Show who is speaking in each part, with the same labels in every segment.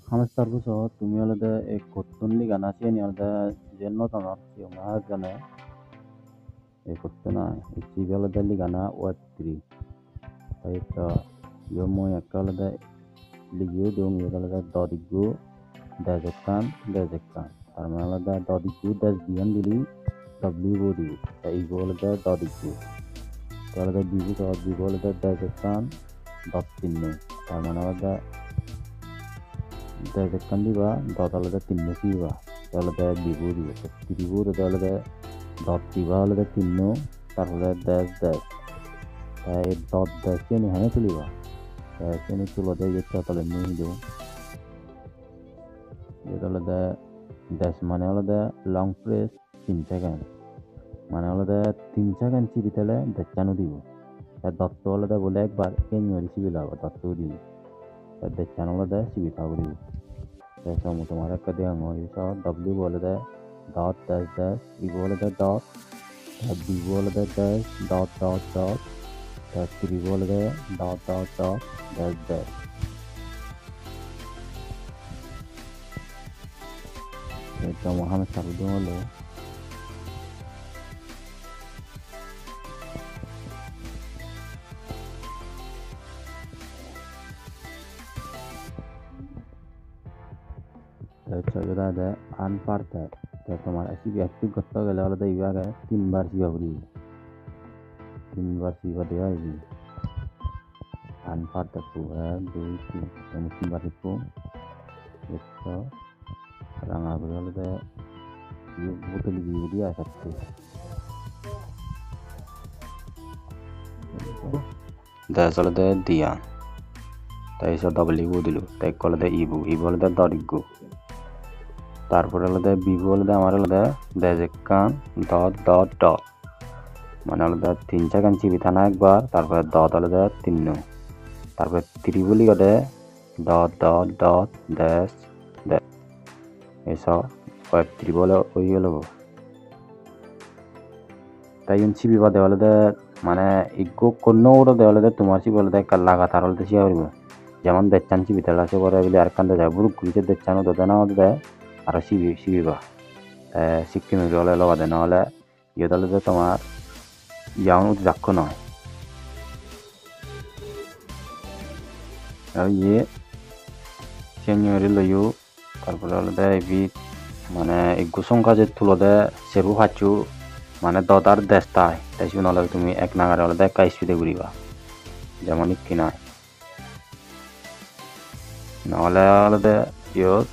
Speaker 1: Hamster buso তুমি অলদে এই কত্তনলি গানা চিনি অলদে জেন্ন তনর চিও না জানে এই কত্তনা এই চিবি অলদে লি গানা ওয়াত্রি তাই তো yo mo একটা অলদে লিগিও দং yo অলদে দদিগু দেজেকান তার মানে অলদে দদিগু দেজ দিয়ান দিলি w বডি তাই ইগো অলদে দদিগু তাই অলদে বিবু তো বিবু অলদে দেজেকান দত তিন্নু তার মানে অলদে dejekan diba dot olode tinno siba olode bibu diba tribu olode dot diba olode tinno tarpore dash এই dot dash ni hane tuliba ni tulode yetta tole ni do olode dash মানে olode long press 3 second মানে olode 3 second চিবিতলে দেখানো দিব dot olode বলে একবার কেন receive লাবা dot দিব দেখানো olode চিবিতা দিব जैसा मैं तुम्हारा कर दिया हूँ ये W बोले थे डॉट डैश डैश E बोले थे डॉट B बोले थे डैश डॉट डॉट डॉट 3 बोले थे dot dot dot dash dash तो वहाँ में सब दूँ लो चलो दादा अनपार्टेड तो तुम्हारा ऐसी भी एक्टिव करता गया वाला तो इवाग है 3 बार सीवा बुरी 3 बार सीवा दिया है अनपार्टेड को है 2 3 यानी 3 बार इसको इसका रंग आगे वाला तो ये बोतल भी दिया सकते दस वाला तो दिया ताई सो डबल इबू दिलू ताई वाला तो इबू वाला तो डॉरिगो তারপরে আলাদা বিভু আলাদা আমার আলাদা দেজেকান ডট ডট ডট মানে আলাদা 3 সেকেন্ড চিবি থানা একবার তারপরে ডট আলাদা 3 তারপরে ত্রিবলি গদে dot dot dot dash dash এসব কয়েক ত্রিবল ওই গেল তাই চিবি বা দেওয়ালে মানে ইগো কোনো ওটা দেওয়ালে তোমার চিবি বলে দেয় লাগা তার হলে চিয়া পারিব যেমন দেখছান চিবি তেল আছে করে বলে আর কান্দে যায় বুড়ো ঘুরিতে দেখছানো তো দেনা দেয় আর সিবিবা সিকিম হলে লগা দেয় নহ'লে ইহঁতলে যে তোমাৰ ইয়ানো যাক্ষ নহয় আৰু ইয়ে চেনিয়ৰি লৈও তারপরে হলে এবিট মানে এগুসংখ্যা যে তুলতে সেবু খাচ্ছু মানে দদার দেশটায় তাই নহ'লে তুমি এক নাগারে হলে একা স্পিডে ঘুরিবা যেমন কি নয় নহ'লে হলে ইয়ত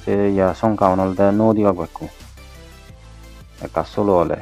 Speaker 1: ইয়া সংখ্যা হলে ন দিবা একো একা চলো হলে